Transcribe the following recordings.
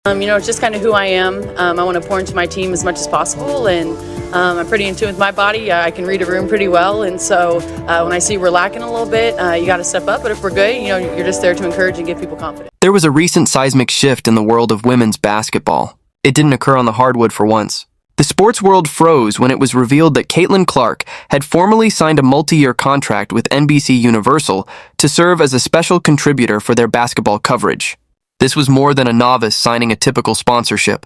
It's just kind of who I am. I want to pour into my team as much as possible, and I'm pretty in tune with my body. I can read a room pretty well, and so when I see we're lacking a little bit, you got to step up. But if we're good, you're just there to encourage and give people confidence. There was a recent seismic shift in the world of women's basketball. It didn't occur on the hardwood for once. The sports world froze when it was revealed that Caitlyn Clark had formally signed a multi-year contract with NBC Universal to serve as a special contributor for their basketball coverage. This was more than a novice signing a typical sponsorship.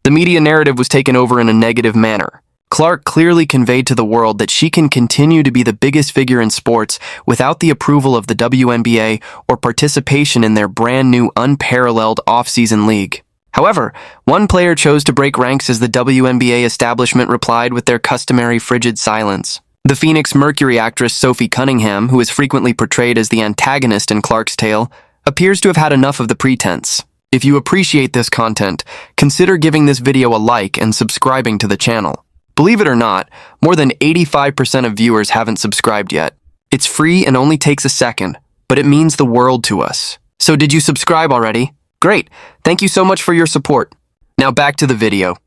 The media narrative was taken over in a negative manner. Clark clearly conveyed to the world that she can continue to be the biggest figure in sports without the approval of the WNBA or participation in their brand new unparalleled off-season league. However, one player chose to break ranks as the WNBA establishment replied with their customary frigid silence. The Phoenix Mercury actress Sophie Cunningham, who is frequently portrayed as the antagonist in Clark's tale, appears to have had enough of the pretense. If you appreciate this content, consider giving this video a like and subscribing to the channel. Believe it or not, more than 85% of viewers haven't subscribed yet. It's free and only takes a second, but it means the world to us. So did you subscribe already? Great, thank you so much for your support. Now back to the video.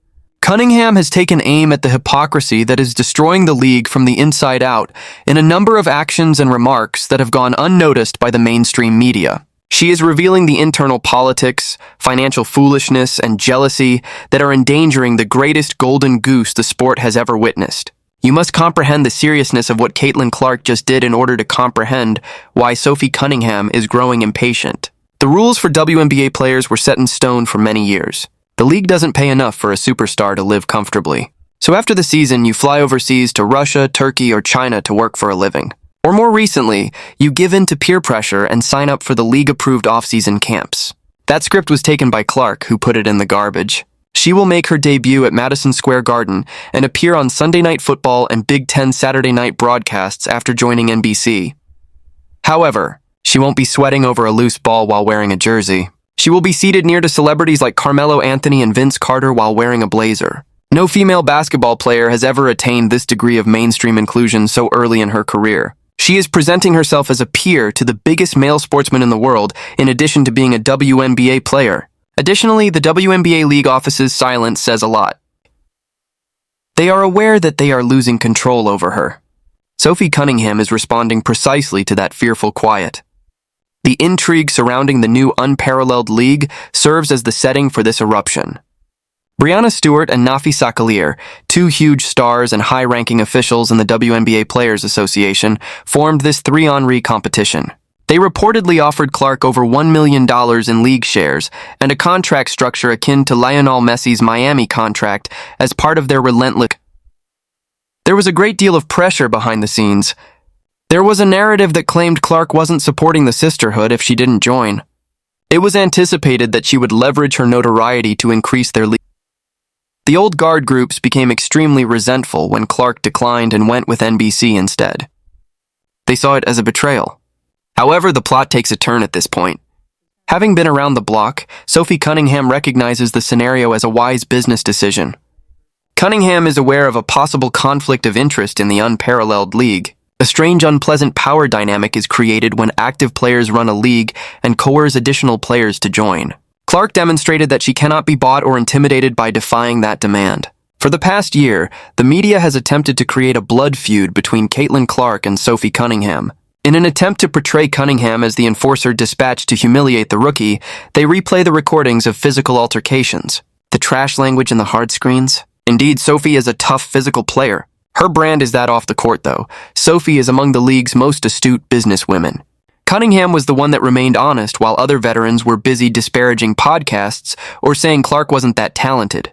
Cunningham has taken aim at the hypocrisy that is destroying the league from the inside out in a number of actions and remarks that have gone unnoticed by the mainstream media. She is revealing the internal politics, financial foolishness, and jealousy that are endangering the greatest golden goose the sport has ever witnessed. You must comprehend the seriousness of what Caitlyn Clark just did in order to comprehend why Sophie Cunningham is growing impatient. The rules for WNBA players were set in stone for many years. The league doesn't pay enough for a superstar to live comfortably. So after the season, you fly overseas to Russia, Turkey, or China to work for a living. Or more recently, you give in to peer pressure and sign up for the league-approved off-season camps. That script was taken by Clark, who put it in the garbage. She will make her debut at Madison Square Garden and appear on Sunday Night Football and Big Ten Saturday night broadcasts after joining NBC. However, she won't be sweating over a loose ball while wearing a jersey. She will be seated near to celebrities like Carmelo Anthony and Vince Carter while wearing a blazer. No female basketball player has ever attained this degree of mainstream inclusion so early in her career. She is presenting herself as a peer to the biggest male sportsman in the world, in addition to being a WNBA player. Additionally, the WNBA league office's silence says a lot. They are aware that they are losing control over her. Sophie Cunningham is responding precisely to that fearful quiet. The intrigue surrounding the new unparalleled league serves as the setting for this eruption. Breanna Stewart and Nafi Sakalir, two huge stars and high-ranking officials in the WNBA Players Association, formed this three-on-three competition. They reportedly offered Clark over $1 million in league shares and a contract structure akin to Lionel Messi's Miami contract as part of their relentless. There was a great deal of pressure behind the scenes. There was a narrative that claimed Clark wasn't supporting the sisterhood if she didn't join. It was anticipated that she would leverage her notoriety to increase their league. The old guard groups became extremely resentful when Clark declined and went with NBC instead. They saw it as a betrayal. However, the plot takes a turn at this point. Having been around the block, Sophie Cunningham recognizes the scenario as a wise business decision. Cunningham is aware of a possible conflict of interest in the unparalleled league. A strange, unpleasant power dynamic is created when active players run a league and coerce additional players to join. Clark demonstrated that she cannot be bought or intimidated by defying that demand. For the past year, the media has attempted to create a blood feud between Caitlyn Clark and Sophie Cunningham. In an attempt to portray Cunningham as the enforcer dispatched to humiliate the rookie, they replay the recordings of physical altercations. The trash language and the hard screens. Indeed, Sophie is a tough physical player. Her brand is that off the court, though. Sophie is among the league's most astute businesswomen. Cunningham was the one that remained honest while other veterans were busy disparaging podcasts or saying Clark wasn't that talented.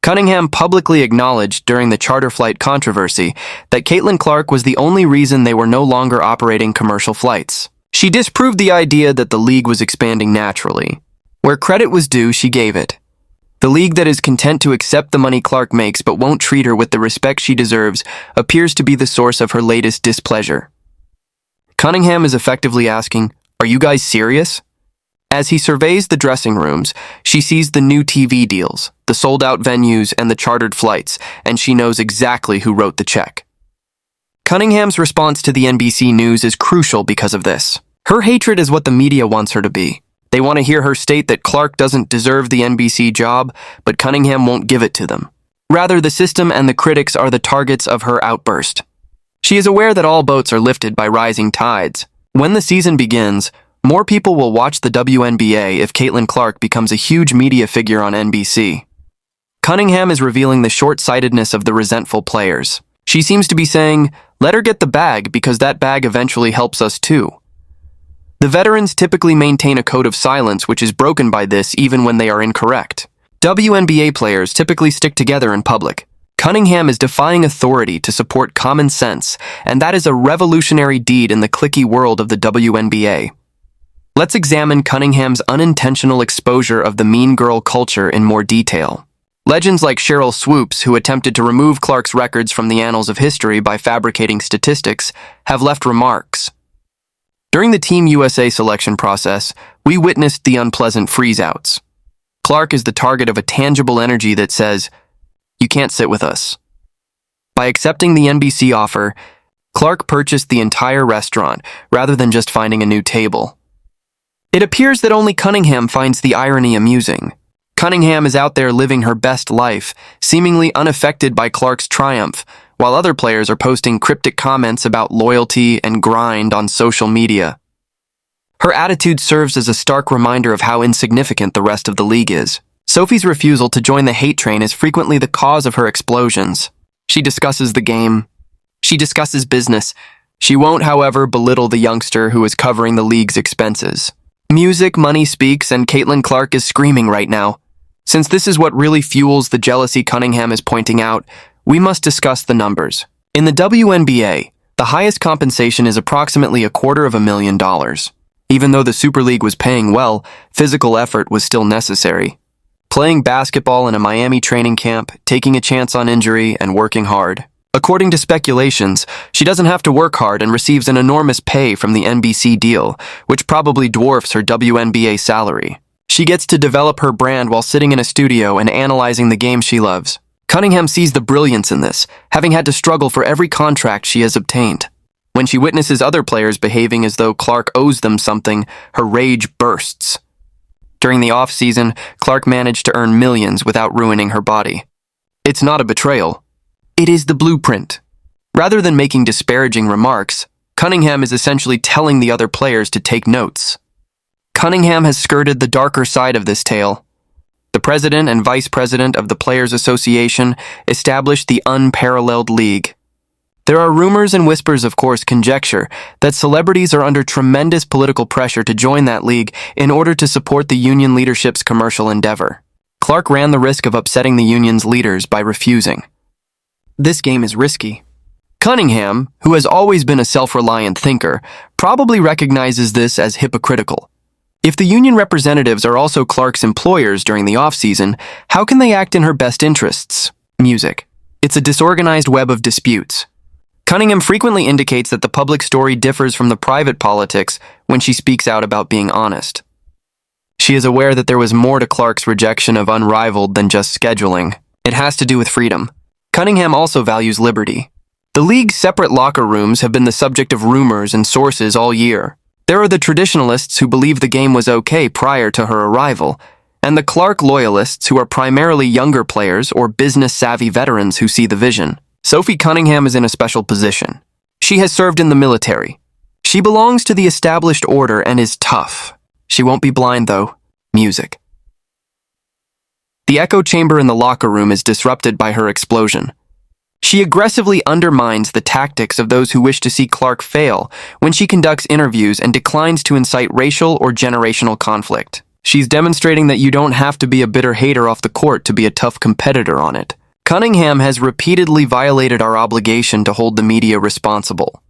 Cunningham publicly acknowledged during the charter flight controversy that Caitlyn Clark was the only reason they were no longer operating commercial flights. She disproved the idea that the league was expanding naturally. Where credit was due, she gave it. The league that is content to accept the money Clark makes but won't treat her with the respect she deserves appears to be the source of her latest displeasure. Cunningham is effectively asking, "Are you guys serious?" As he surveys the dressing rooms, she sees the new TV deals, the sold-out venues, and the chartered flights, and she knows exactly who wrote the check. Cunningham's response to the NBC news is crucial because of this. Her hatred is what the media wants her to be. They want to hear her state that Clark doesn't deserve the NBC job, but Cunningham won't give it to them. Rather, the system and the critics are the targets of her outburst. She is aware that all boats are lifted by rising tides. When the season begins, more people will watch the WNBA if Caitlyn Clark becomes a huge media figure on NBC. Cunningham is revealing the short-sightedness of the resentful players. She seems to be saying, "Let her get the bag because that bag eventually helps us too." The veterans typically maintain a code of silence which is broken by this even when they are incorrect. WNBA players typically stick together in public. Cunningham is defying authority to support common sense, and that is a revolutionary deed in the cliquey world of the WNBA. Let's examine Cunningham's unintentional exposure of the mean girl culture in more detail. Legends like Cheryl Swoops, who attempted to remove Clark's records from the annals of history by fabricating statistics, have left remarks. During the Team USA selection process, we witnessed the unpleasant freeze-outs. Clark is the target of a tangible energy that says, "You can't sit with us." By accepting the NBC offer, Clark purchased the entire restaurant rather than just finding a new table. It appears that only Cunningham finds the irony amusing. Cunningham is out there living her best life, seemingly unaffected by Clark's triumph, while other players are posting cryptic comments about loyalty and grind on social media. Her attitude serves as a stark reminder of how insignificant the rest of the league is. Sophie's refusal to join the hate train is frequently the cause of her explosions. She discusses the game. She discusses business. She won't, however, belittle the youngster who is covering the league's expenses. Music, money speaks, and Caitlyn Clark is screaming right now. Since this is what really fuels the jealousy Cunningham is pointing out, we must discuss the numbers. In the WNBA, the highest compensation is approximately $250,000. Even though the Super League was paying well, physical effort was still necessary. Playing basketball in a Miami training camp, taking a chance on injury, and working hard. According to speculations, she doesn't have to work hard and receives an enormous pay from the NBC deal, which probably dwarfs her WNBA salary. She gets to develop her brand while sitting in a studio and analyzing the game she loves. Cunningham sees the brilliance in this, having had to struggle for every contract she has obtained. When she witnesses other players behaving as though Clark owes them something, her rage bursts. During the off-season, Clark managed to earn millions without ruining her body. It's not a betrayal. It is the blueprint. Rather than making disparaging remarks, Cunningham is essentially telling the other players to take notes. Cunningham has skirted the darker side of this tale. The president and vice president of the Players Association established the unparalleled league. There are rumors and whispers, of course, conjecture, that celebrities are under tremendous political pressure to join that league in order to support the union leadership's commercial endeavor. Clark ran the risk of upsetting the union's leaders by refusing. This game is risky. Cunningham, who has always been a self-reliant thinker, probably recognizes this as hypocritical. If the union representatives are also Clark's employers during the off-season, how can they act in her best interests? Music. It's a disorganized web of disputes. Cunningham frequently indicates that the public story differs from the private politics when she speaks out about being honest. She is aware that there was more to Clark's rejection of Unrivaled than just scheduling. It has to do with freedom. Cunningham also values liberty. The league's separate locker rooms have been the subject of rumors and sources all year. There are the traditionalists who believe the game was okay prior to her arrival, and the Clark loyalists who are primarily younger players or business-savvy veterans who see the vision. Sophie Cunningham is in a special position. She has served in the military. She belongs to the established order and is tough. She won't be blind, though. Music. The echo chamber in the locker room is disrupted by her explosion. She aggressively undermines the tactics of those who wish to see Clark fail when she conducts interviews and declines to incite racial or generational conflict. She's demonstrating that you don't have to be a bitter hater off the court to be a tough competitor on it. Cunningham has repeatedly violated our obligation to hold the media responsible.